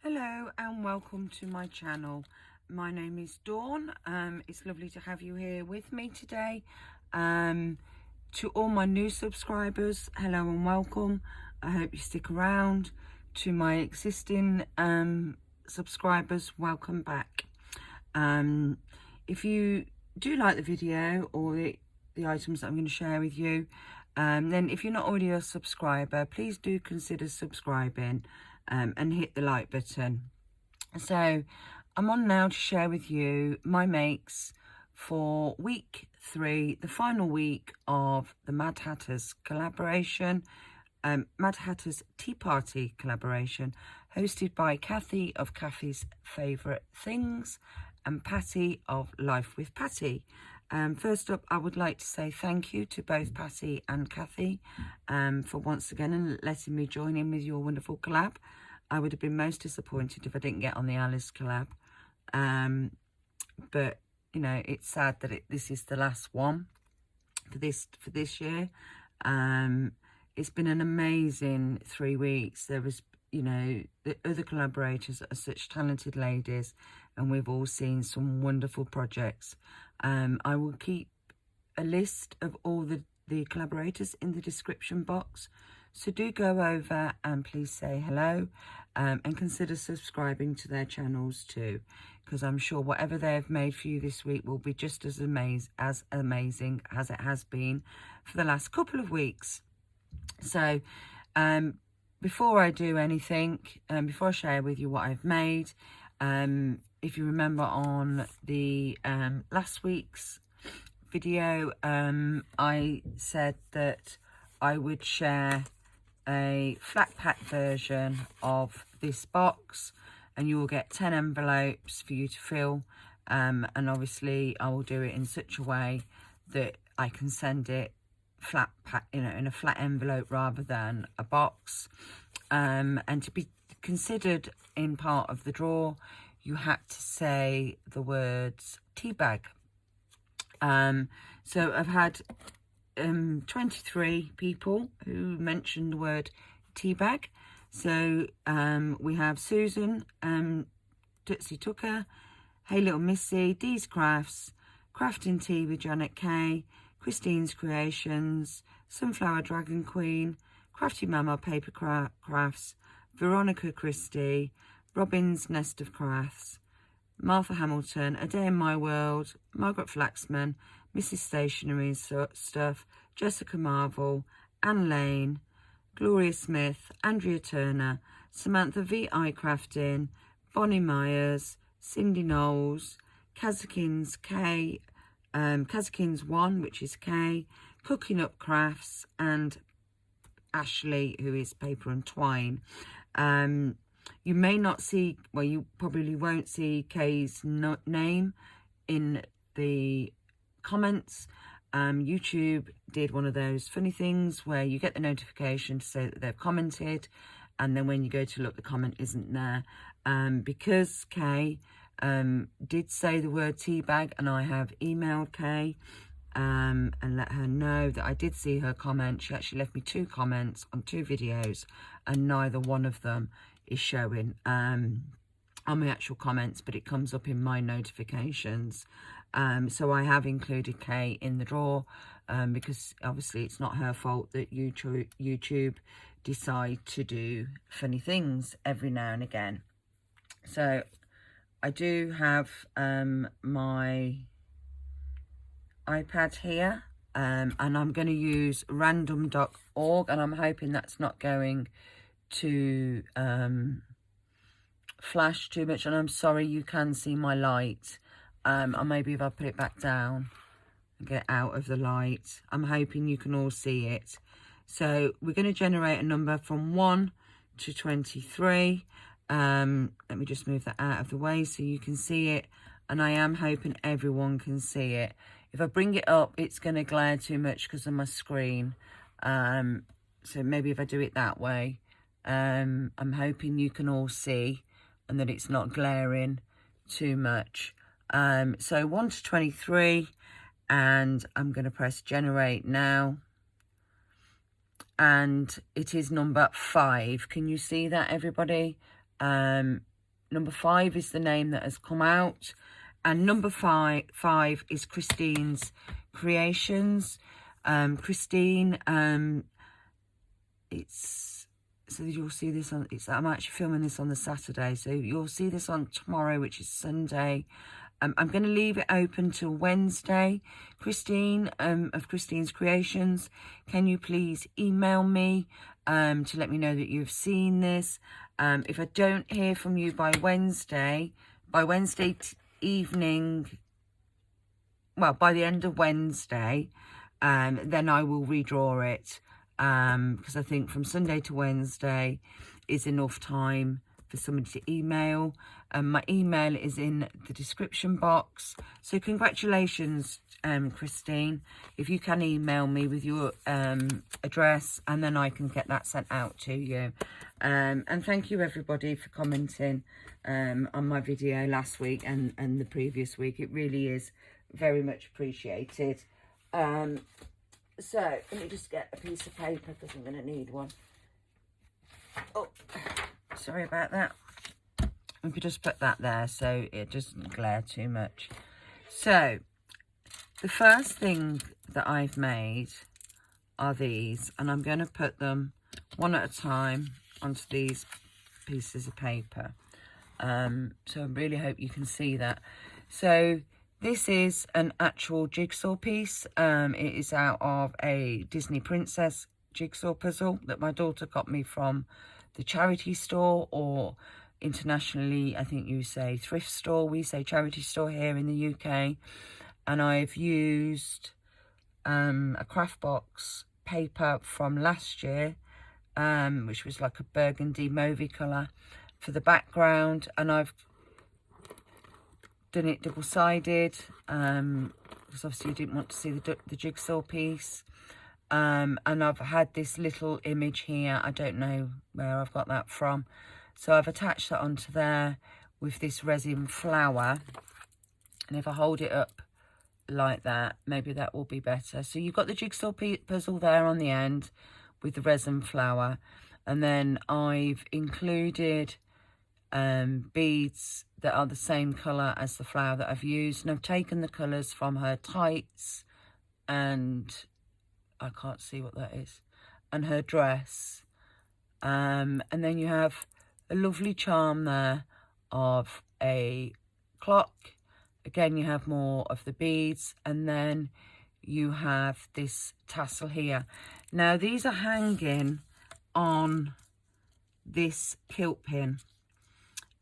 Hello and welcome to my channel. My name is Dawn. It's lovely to have you here with me today. To all my new subscribers, hello and welcome. I hope you stick around. To my existing subscribers, welcome back. If you do like the video or the items that I'm going to share with you, then if you're not already a subscriber, please do consider subscribing and hit the like button. So I'm on now to share with you my makes for week 3, the final week of the Mad Hatters collaboration, Mad Hatters Tea Party collaboration, hosted by Kathy of Kathy's Favourite Things and Patti of Life with Patti. First up, I would like to say thank you to both Patti and Kathy for once again letting me join in with your wonderful collab. I would have been most disappointed if I didn't get on the Alice collab. But, you know, it's sad that this is the last one for this year. It's been an amazing 3 weeks. There was, you know, the other collaborators are such talented ladies, and we've all seen some wonderful projects. I will keep a list of all the collaborators in the description box, so do go over and please say hello, and consider subscribing to their channels too, because I'm sure whatever they've made for you this week will be just as amazing as it has been for the last couple of weeks. So before I do anything, before I share with you what I've made, if you remember on the last week's video, I said that I would share a flat pack version of this box, and you will get 10 envelopes for you to fill, and obviously I will do it in such a way that I can send it flat pack, you know, in a flat envelope rather than a box. And to be considered in part of the draw, you had to say the words tea bag. So I've had 23 people who mentioned the word tea bag. So we have Susan, Tootsie Tucker, Hey Little Missy, Dee's Crafts, Crafting Tea with Janet K, Christine's Creations, Sunflower Dragon Queen, Crafty Mama Paper Crafts, Veronica Christie, Robin's Nest of Crafts, Martha Hamilton, A Day in My World, Margaret Flaxman, Mrs. Stationery Stuff, Jessica Marvel, Anne Lane, Gloria Smith, Andrea Turner, Samantha V.I. Crafting, Bonnie Myers, Cindy Knowles, Kazakins K, Kazakins 1, which is K, Cooking Up Crafts, and Ashley, who is Paper and Twine. You may not see, well, you probably won't see Kay's name in the comments. YouTube did one of those funny things where you get the notification to say that they've commented, and then when you go to look, the comment isn't there. Because Kay did say the word tea bag, and I have emailed Kay and let her know that I did see her comment. She actually left me 2 comments on 2 videos, and neither one of them is showing on my actual comments, but it comes up in my notifications. So I have included Kay in the draw, because obviously it's not her fault that YouTube decide to do funny things every now and again. So I do have my iPad here, and I'm going to use random.org, and I'm hoping that's not going to flash too much, and I'm sorry you can see my light, or maybe if I put it back down and get out of the light, I'm hoping you can all see it. So we're going to generate a number from 1 to 23. Let me just move that out of the way so you can see it, and I am hoping everyone can see it. If I bring it up, it's going to glare too much because of my screen, so maybe if I do it that way, I'm hoping you can all see and that it's not glaring too much. So 1 to 23, and I'm going to press generate now, and it is number 5. Can you see that, everybody? number 5 is the name that has come out, and number five is Christine's Creations. Christine, it's, so you'll see this on, I'm actually filming this on the Saturday, so you'll see this on tomorrow, which is Sunday. I'm going to leave it open till Wednesday. Christine, of Christine's Creations, can you please email me to let me know that you've seen this? If I don't hear from you by Wednesday evening, well, by the end of Wednesday, then I will redraw it, because I think from Sunday to Wednesday is enough time for somebody to email. My email is in the description box. So congratulations, Christine, if you can email me with your address, and then I can get that sent out to you. And thank you everybody for commenting on my video last week and the previous week. It really is very much appreciated. So let me just get a piece of paper because I'm going to need one. Oh, sorry about that. We could just put that there so it doesn't glare too much. So the first thing that I've made are these, and I'm going to put them one at a time onto these pieces of paper. So I really hope you can see that. So this is an actual jigsaw piece. It is out of a Disney Princess jigsaw puzzle that my daughter got me from the charity store, or internationally I think you say thrift store, we say charity store here in the UK. And I've used a craft box paper from last year, which was like a burgundy mauvey colour for the background, and I've done it double-sided because obviously you didn't want to see the jigsaw piece. And I've had this little image here, I don't know where I've got that from, so I've attached that onto there with this resin flower, and if I hold it up like that, maybe that will be better. So you've got the jigsaw puzzle there on the end with the resin flower, and then I've included beads that are the same colour as the flower that I've used, and I've taken the colours from her tights, and I can't see what that is, and her dress, and then you have a lovely charm there of a clock. Again, you have more of the beads, and then you have this tassel here. Now these are hanging on this kilt pin,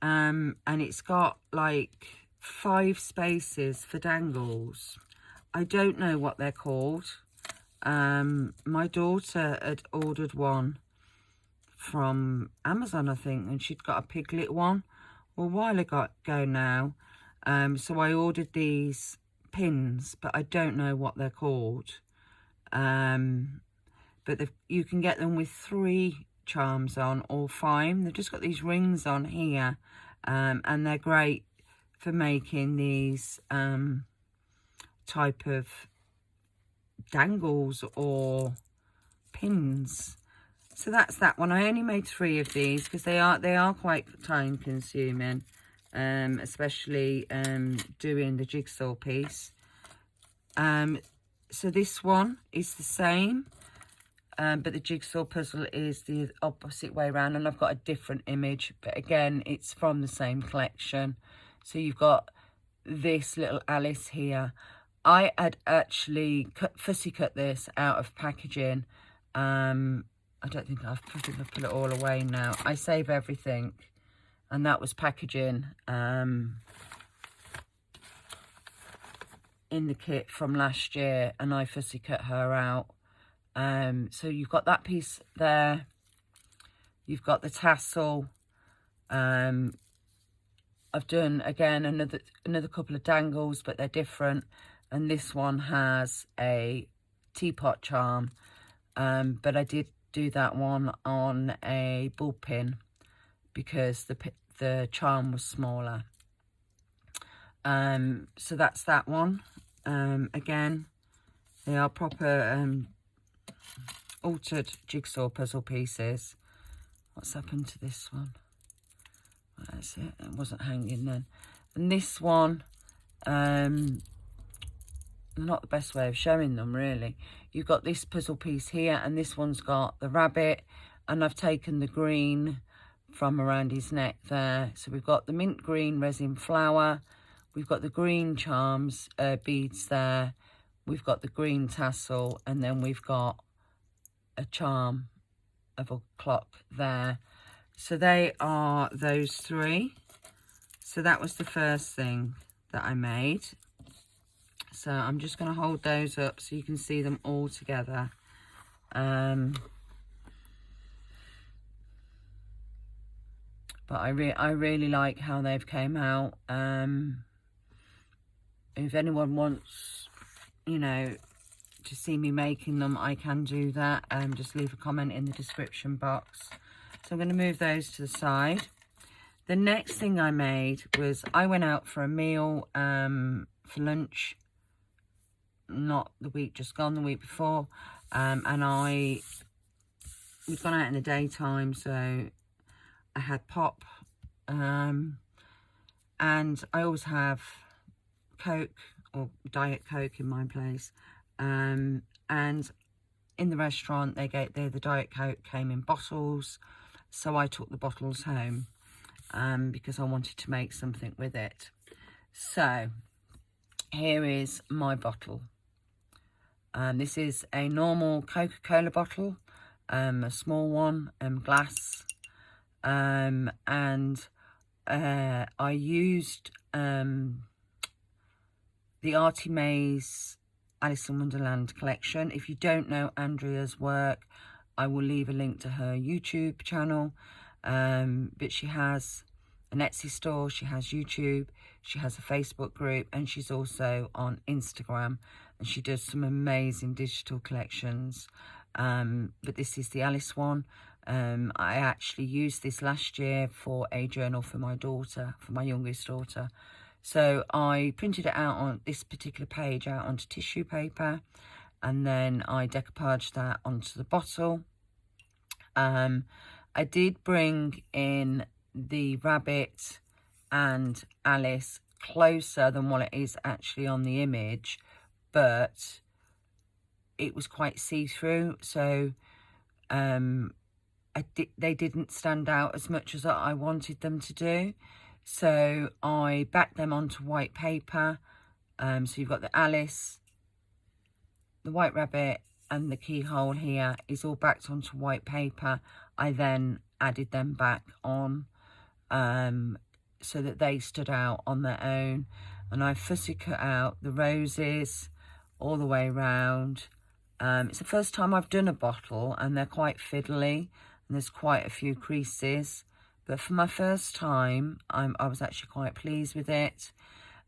and it's got like 5 spaces for dangles. I don't know what they're called. My daughter had ordered one from Amazon, I think, and she'd got a piglet one a while ago now. So I ordered these pins, but I don't know what they're called. But you can get them with 3 charms on or 5. They've just got these rings on here, and they're great for making these type of dangles or pins. So that's that one. I only made 3 of these because they are quite time consuming, especially doing the jigsaw piece. So this one is the same, but the jigsaw puzzle is the opposite way around, and I've got a different image, but again it's from the same collection. So you've got this little Alice here. I had actually fussy cut this out of packaging. I think I've put it all away now. I save everything, and that was packaging in the kit from last year, and I fussy cut her out. So you've got that piece there. You've got the tassel. I've done again another couple of dangles, but they're different. And this one has a Teapot Charm, but I did do that one on a ball pin because the charm was smaller. So that's that one. Again, they are proper altered jigsaw puzzle pieces. What's happened to this one? That's it, it wasn't hanging then. And this one, not the best way of showing them really. You've got this puzzle piece here, and this one's got the rabbit, and I've taken the green from around his neck there. So we've got the mint green resin flower, we've got the green charms beads there, we've got the green tassel, and then we've got a charm of a clock there. So they are those three. So that was the first thing that I made. So I'm just going to hold those up so you can see them all together. But I really like how they've came out. If anyone wants, you know, to see me making them, I can do that. Just leave a comment in the description box. So I'm going to move those to the side. The next thing I made was I went out for a meal for lunch. Not the week just gone, the week before. And we've gone out in the daytime, so I had pop, and I always have Coke or Diet Coke in my place, and in the restaurant the Diet Coke came in bottles, so I took the bottles home because I wanted to make something with it. So here is my bottle. This is a normal Coca-Cola bottle, a small one, glass. And I used the Artie May's Alice in Wonderland collection. If you don't know Andrea's work, I will leave a link to her YouTube channel. But she has an Etsy store, she has YouTube, she has a Facebook group, and she's also on Instagram, and she does some amazing digital collections. But this is the Alice one. I actually used this last year for a journal for my daughter, for my youngest daughter. So I printed it out on this particular page out onto tissue paper, and then I decoupaged that onto the bottle. I did bring in the rabbit and Alice closer than what it is actually on the image, but it was quite see-through, so they didn't stand out as much as I wanted them to do. So I backed them onto white paper. So you've got the Alice, the white rabbit, and the keyhole here is all backed onto white paper. I then added them back on so that they stood out on their own. And I fussy cut out the roses all the way around. It's the first time I've done a bottle, and they're quite fiddly, and there's quite a few creases. But for my first time, I was actually quite pleased with it.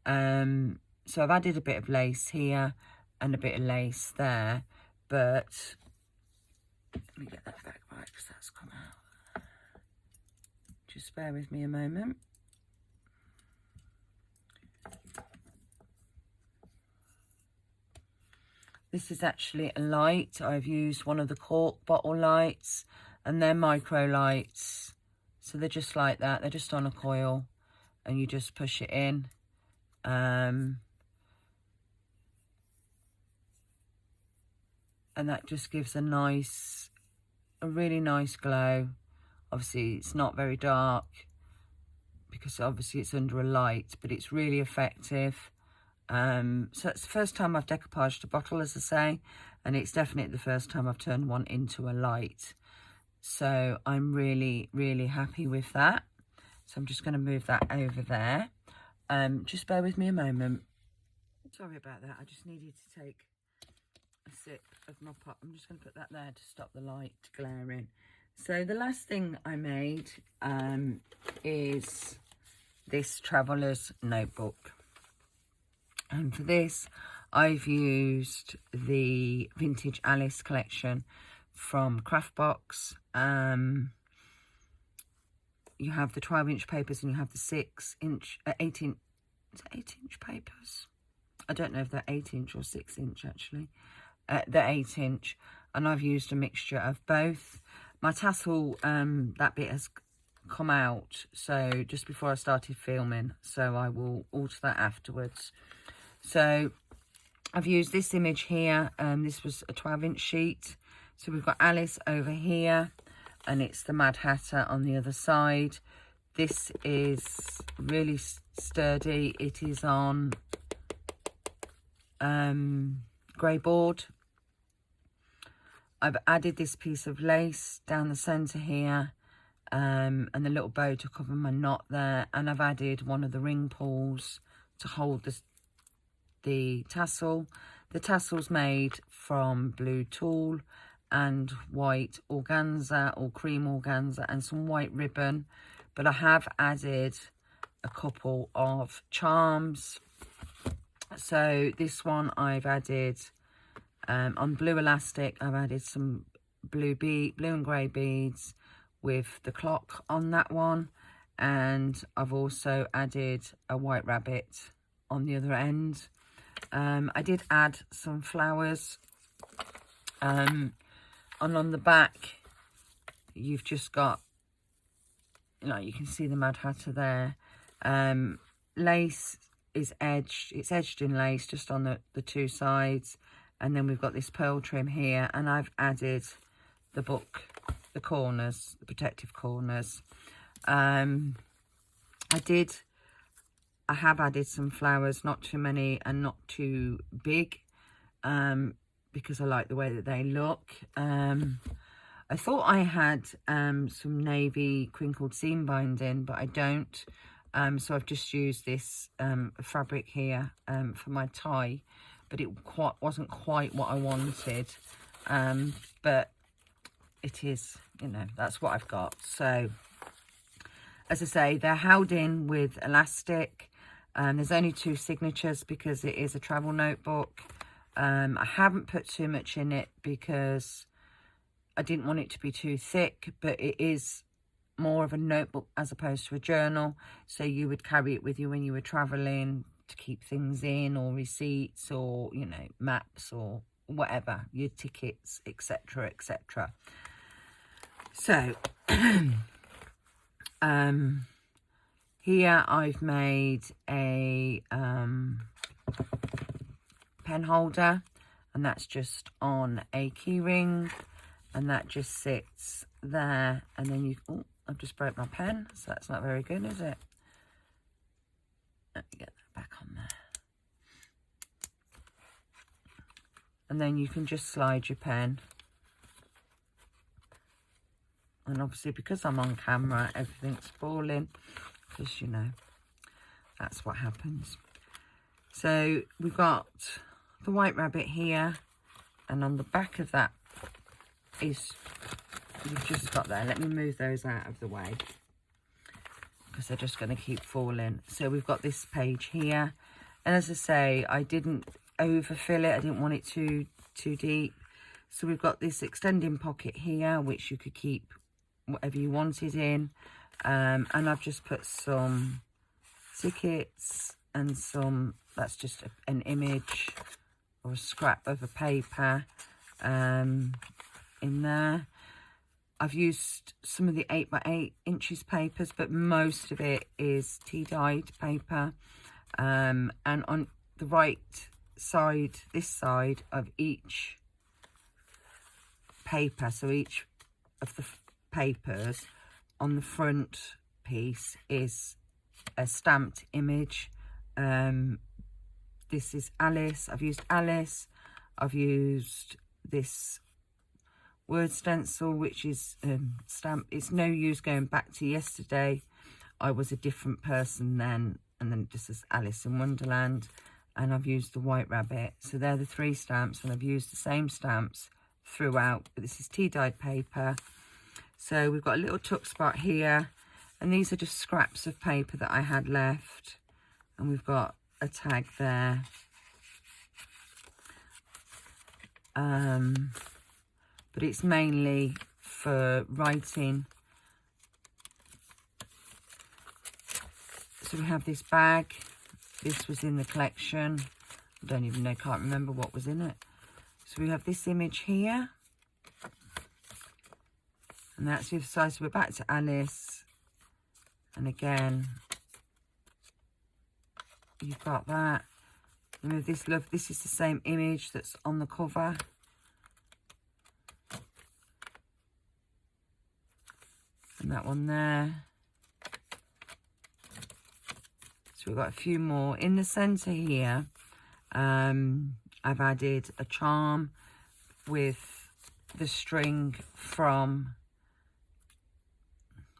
So I've added a bit of lace here and a bit of lace there. But let me get that back right, because that's come out. Just bear with me a moment. This is actually a light. I've used one of the Cork bottle lights, and they're micro lights. So they're just like that. They're just on a coil, and you just push it in. And that just gives a really nice glow. Obviously, it's not very dark because obviously it's under a light, but it's really effective. So it's the first time I've decoupaged a bottle, as I say, and it's definitely the first time I've turned one into a light. So I'm really, really happy with that. So I'm just going to move that over there. Just bear with me a moment. Sorry about that. I just needed to take a sip of my pop. I'm just going to put that there to stop the light glaring. So the last thing I made is this traveller's notebook. And for this, I've used the Vintage Alice collection from Craftbox. You have the 12-inch papers, and you have the 6-inch, 8-inch, is it 8-inch papers? I don't know if they're 8-inch or 6-inch actually. They're 8-inch, and I've used a mixture of both. My tassel, that bit has come out, so just before I started filming, so I will alter that afterwards. So I've used this image here, this was a 12-inch sheet. So we've got Alice over here, and it's the Mad Hatter on the other side. This is really sturdy. It is on grey board. I've added this piece of lace down the centre here, and the little bow to cover my knot there, and I've added one of the ring pulls to hold the tassel. The tassel's made from blue tulle and white organza or cream organza and some white ribbon, but I have added a couple of charms. So this one I've added on blue elastic. I've added some blue and grey beads with the clock on that one, and I've also added a white rabbit on the other end. I did add some flowers, and on the back you've just got, you know, you can see the Mad Hatter there. Lace is edged, it's edged in lace just on the two sides, and then we've got this pearl trim here, and I've added the book, the corners, the protective corners. I have added some flowers, not too many and not too big, because I like the way that they look. I thought I had some navy crinkled seam binding, but I don't. So I've just used this fabric here for my tie, but it wasn't quite what I wanted. But it is, you know, that's what I've got. So as I say, they're held in with elastic. There's only 2 signatures because it is a travel notebook. I haven't put too much in it because I didn't want it to be too thick, but it is more of a notebook as opposed to a journal. So you would carry it with you when you were traveling to keep things in, or receipts, or, you know, maps or whatever, your tickets, etc, etc. So here I've made a pen holder, and that's just on a key ring, and that just sits there, and then you, oh, I've just broke my pen, so that's not very good, is it? Let me get that back on there. And then you can just slide your pen, and obviously because I'm on camera, everything's falling, because, you know, that's what happens. So we've got the white rabbit here, and on the back of that is, you've just got there, let me move those out of the way because they're just going to keep falling. So we've got this page here, and as I say, I didn't overfill it, I didn't want it too deep. So we've got this extending pocket here, which you could keep whatever you wanted in, and I've just put some tickets and some, that's just an image or a scrap of a paper in there. I've used some of the 8x8 inches papers, but most of it is tea dyed paper. And on the right side, this side of each paper, so each of the papers, on the front piece is a stamped image. This is Alice. I've used Alice. I've used this word stencil, which is stamp. It's no use going back to yesterday. I was a different person then, and then this is Alice in Wonderland, and I've used the white rabbit. So they're the 3 stamps, and I've used the same stamps throughout, but this is tea dyed paper. So we've got a little tuck spot here, and these are just scraps of paper that I had left, and we've got a tag there. But it's mainly for writing. So we have this bag. This was in the collection. I don't even know, can't remember what was in it. So we have this image here, and that's the other side. So we're back to Alice. And again, you've got that. Remove this, love. This is the same image that's on the cover. And that one there. So we've got a few more. In the centre here, I've added a charm with the string from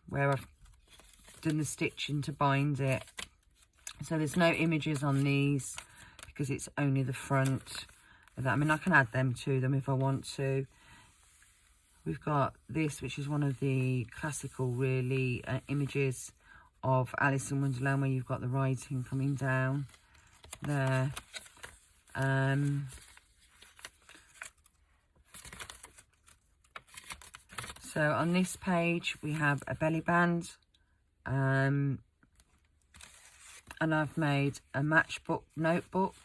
where I've done the stitching to bind it. So there's no images on these because it's only the front of that. I mean, I can add them to them if I want to. We've got this, which is one of the classical, really, images of Alice in Wonderland, where you've got the writing coming down there. So on this page, we have a belly band. And I've made a matchbox notebook.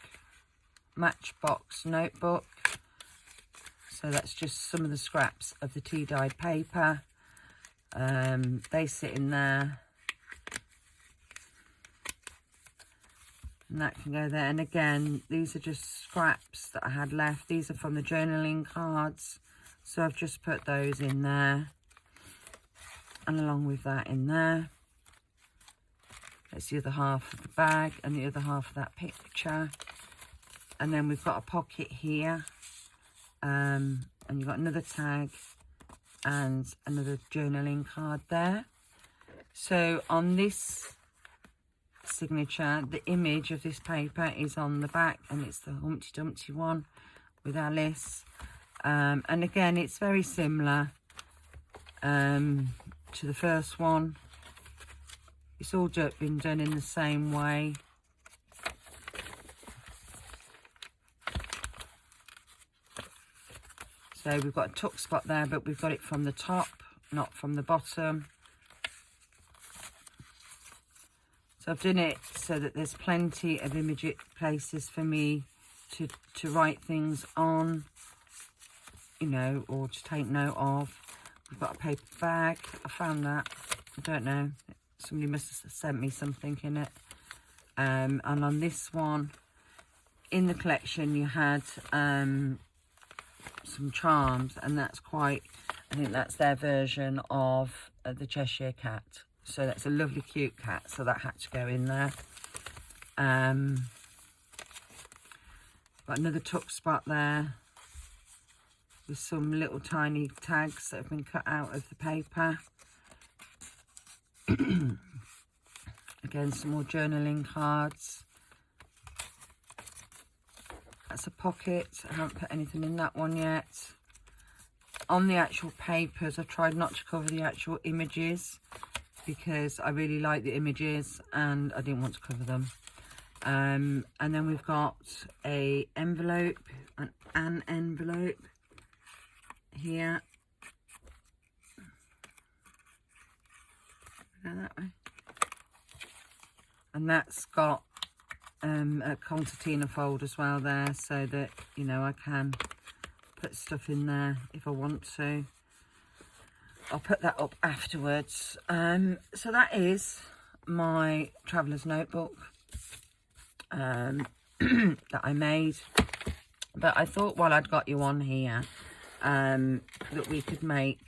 So that's just some of the scraps of the tea dyed paper. They sit in there. And that can go there. And again, these are just scraps that I had left. These are from the journaling cards. So I've just put those in there. And along with that in there. That's the other half of the bag and the other half of that picture. And then we've got a pocket here. And you've got another tag and another journaling card there. So on this signature, the image of this paper is on the back, and it's the Humpty Dumpty one with Alice. And again, it's very similar to the first one. It's all been done in the same way. So we've got a tuck spot there, but we've got it from the top, not from the bottom. So I've done it so that there's plenty of image places for me to write things on, you know, or to take note of. We've got a paper bag. I found that. I don't know. Somebody must have sent me something in it. And on this one, in the collection, you had some charms, and that's quite, I think that's their version of the Cheshire Cat. So that's a lovely cute cat, so that had to go in there. Got another tuck spot there with some little tiny tags that have been cut out of the paper. Again, some more journaling cards. That's a pocket. I haven't put anything in that one yet. On the actual papers, I've tried not to cover the actual images because I really like the images and I didn't want to cover them. And then we've got an envelope here. Go that way. And that's got a concertina fold as well there, so that, you know, I can put stuff in there if I want to. I'll put that up afterwards. So that is my traveller's notebook that I made. But I thought while I'd got you on here that we could make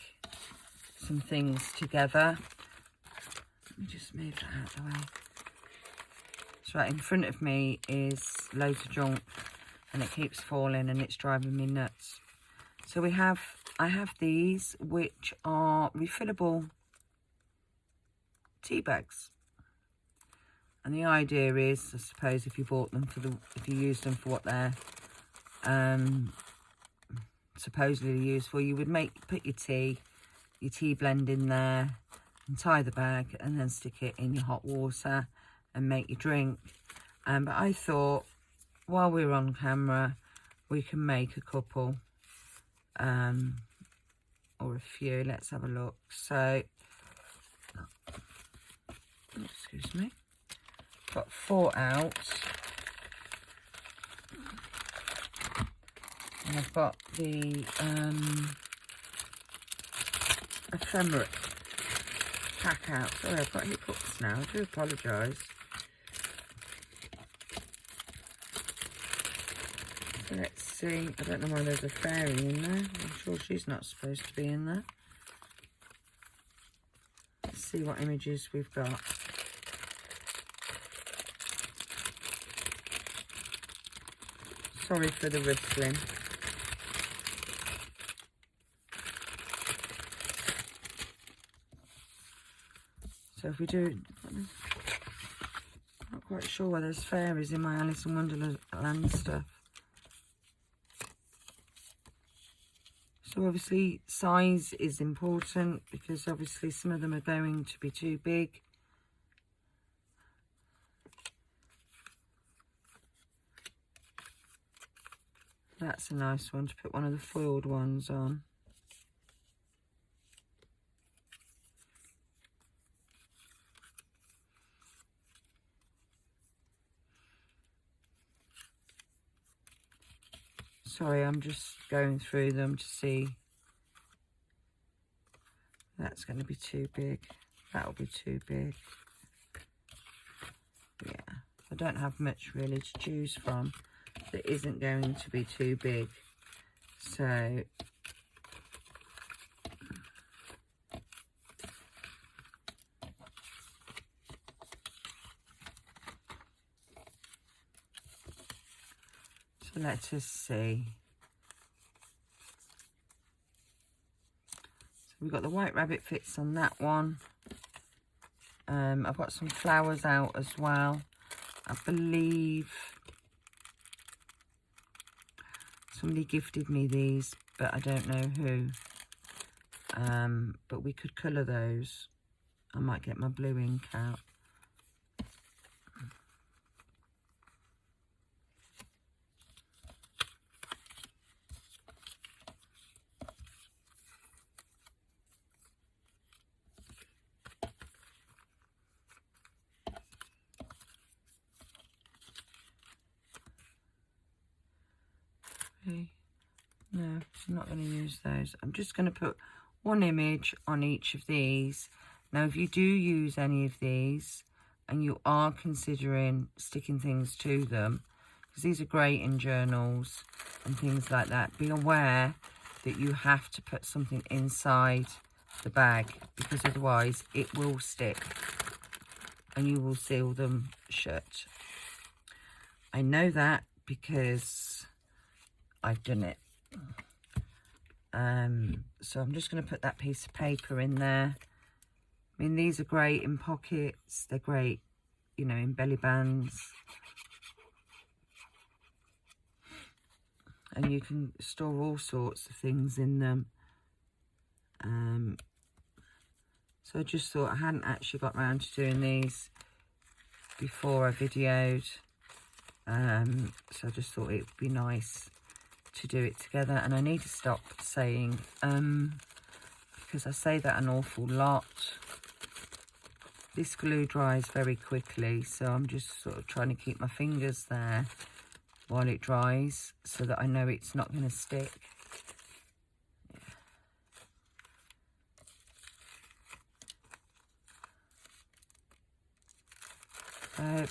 some things together. Let me just move that out of the way. So right in front of me is loads of junk and it keeps falling and it's driving me nuts. So I have these, which are refillable tea bags. And the idea is, I suppose, if you bought them if you used them for what they're supposedly used for, you would put your tea blend in there and tie the bag and then stick it in your hot water and make your drink. But I thought, while we're on camera, we can make a couple or a few. Let's have a look. So, excuse me, got 4 out, and I've got the ephemera. pack out. Sorry, I've got hiccups now. I do apologise. So let's see. I don't know why there's a fairy in there. I'm sure she's not supposed to be in there. Let's see what images we've got. Sorry for the rustling. So if we do, not quite sure where there's fairies in my Alice in Wonderland stuff. So obviously size is important because obviously some of them are going to be too big. That's a nice one to put one of the foiled ones on. Sorry, I'm just going through them to see. That's going to be too big. That'll be too big. Yeah, I don't have much really to choose from that isn't going to be too big. So let us see. So we've got the white rabbit fits on that one. I've got some flowers out as well. I believe somebody gifted me these, but I don't know who. But we could colour those. I might get my blue ink out. No, I'm not going to use those. I'm just going to put one image on each of these. Now, if you do use any of these and you are considering sticking things to them, because these are great in journals and things like that, be aware that you have to put something inside the bag, because otherwise it will stick and you will seal them shut. I know that because I've done it. So I'm just going to put that piece of paper in there. I mean, these are great in pockets. They're great, you know, in belly bands. And you can store all sorts of things in them. So I just thought I hadn't actually got around to doing these before I videoed. So I just thought it would be nice to do it together. And I need to stop saying, because I say that an awful lot. This glue dries very quickly, so I'm just sort of trying to keep my fingers there while it dries so that I know it's not going to stick.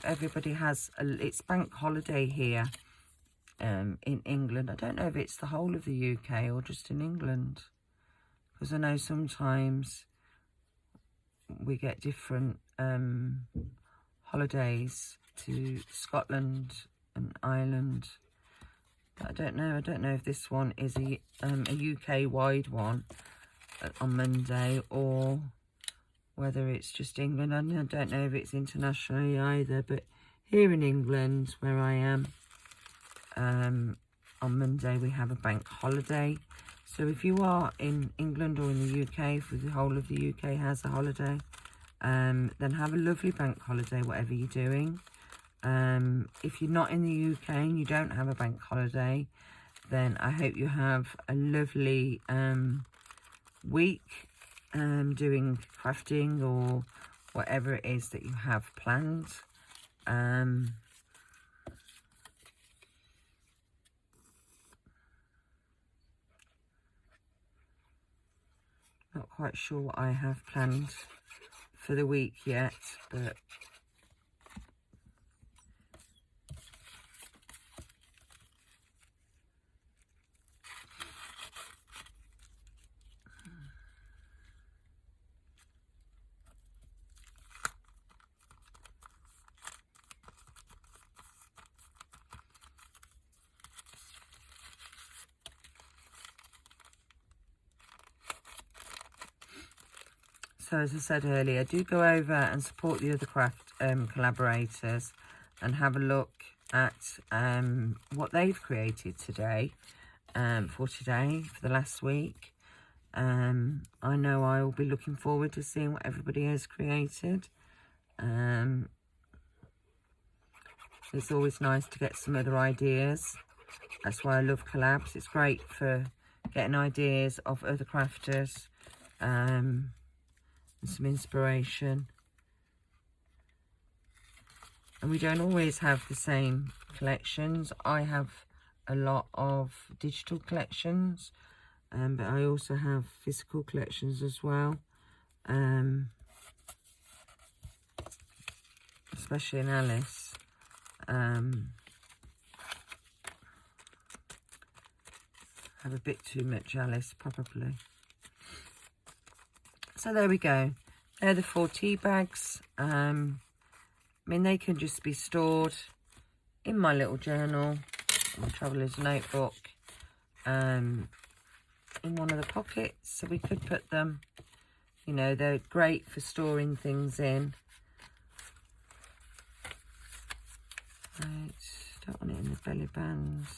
Everybody has it's bank holiday here in England. I don't know if it's the whole of the UK or just in England, because I know sometimes we get different holidays to Scotland and Ireland. But I don't know if this one is a UK wide one on Monday, or whether it's just England. I don't know if it's internationally either, but here in England, where I am, on Monday we have a bank holiday. So if you are in England or in the UK, if the whole of the UK has a holiday, then have a lovely bank holiday, whatever you're doing. If you're not in the UK and you don't have a bank holiday, then I hope you have a lovely week doing crafting or whatever it is that you have planned. Not quite sure what I have planned for the week yet, but so as I said earlier, do go over and support the other collaborators and have a look at what they've created today, for the last week. I know I will be looking forward to seeing what everybody has created. It's always nice to get some other ideas. That's why I love collabs. It's great for getting ideas of other crafters, and some inspiration. And we don't always have the same collections. I have a lot of digital collections, but I also have physical collections as well, especially in Alice. Have a bit too much Alice, probably. So there we go. They're the 4 tea bags. I mean, they can just be stored in my little journal, my traveller's notebook, in one of the pockets. So we could put them, you know, they're great for storing things in. Right, don't want it in the belly bands.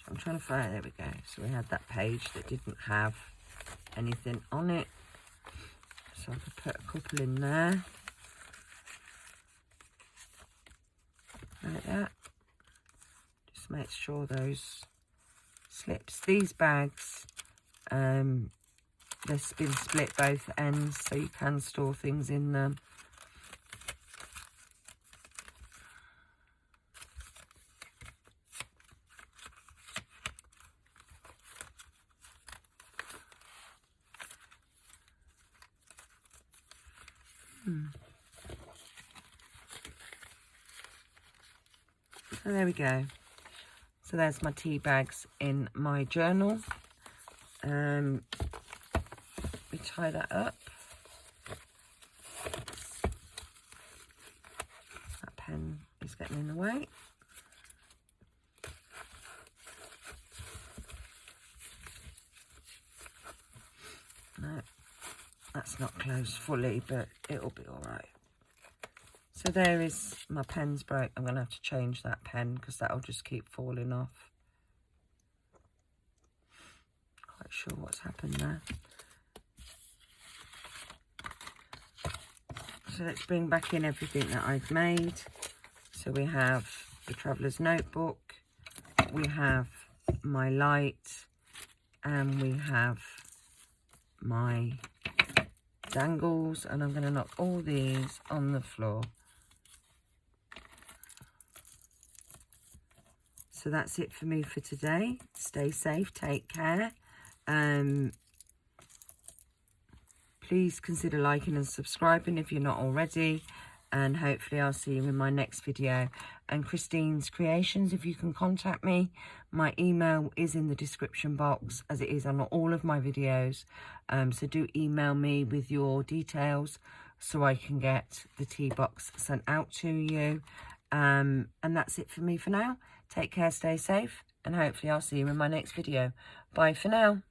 I'm trying to find, there we go. So we had that page that didn't have anything on it. So I could put a couple in there. Like that. Just make sure those slips. These bags, they've been split both ends, so you can store things in them. So there we go. So there's my tea bags in my journal. We tie that up. That pen is getting in the way. No, that's not closed fully, but it'll be all right. So there is, my pen's broke. I'm going to have to change that pen because that'll just keep falling off. Quite sure what's happened there. So let's bring back in everything that I've made. So we have the traveller's notebook, we have my light, and we have my dangles, and I'm going to knock all these on the floor. So that's it for me for today. Stay safe, take care. Please consider liking and subscribing if you're not already. And hopefully I'll see you in my next video. And Christine's Creations, if you can contact me, my email is in the description box, as it is on all of my videos. So do email me with your details so I can get the tea box sent out to you. And that's it for me for now. Take care, stay safe, and hopefully I'll see you in my next video. Bye for now.